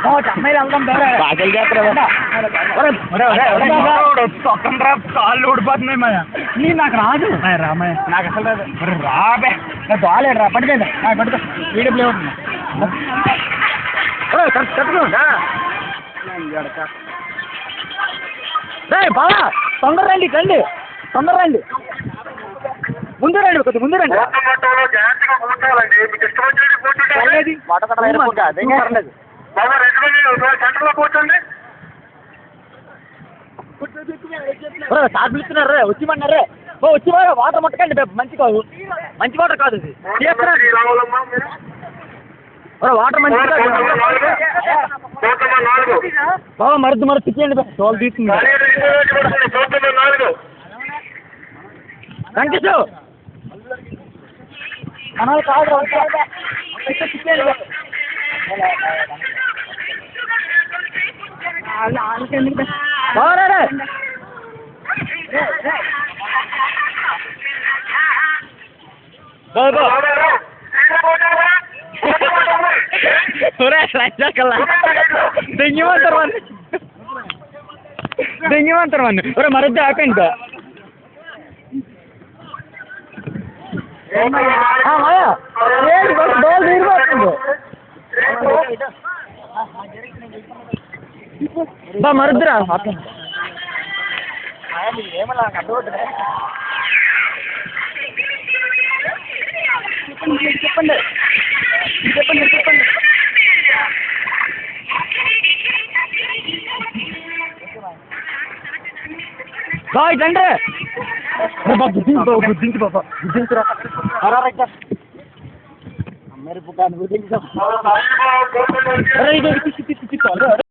అమ్మాయిలు వెళ్దాం బాగా చేస్తారు కాళ్ళు ఊడిపోతున్నాయి మాయ నీ నాకు రాదు రామయ్య నాకు అసలు రాదు రాబే బాగాలేదు రా పడిపోయింది పడుకో వీడియో ప్లే అవుతుంది బాగా తొందర రండి రండి తొందర రండి ముందు రండి కొద్దిగా ముందు రండి సార్ పిలుస్తున్నారే వచ్చిమన్నారే వచ్చి వాటర్ ముట్టకండి మంచి కాదు మంచి వాటర్ కాదు వాటర్ మంచి బాబా మరుద్దు మరుద్దు ఇచ్చేయండి తోలు తీసుకుంది వెంకటేష్ అనాలి కాదు బాగా దెంగిమంటారు వాళ్ళు దెంగిమంటారు వాళ్ళు మరొద్దు ఆపండి డోల్ తీరిపోతుంది బా మరుద్దురా చెప్పండి చెప్పండి చెప్పండి బాయ్ తండ్రి గుర్తించు బాబా గుర్తించురా అమ్మాయి బుక్ గుర్తించు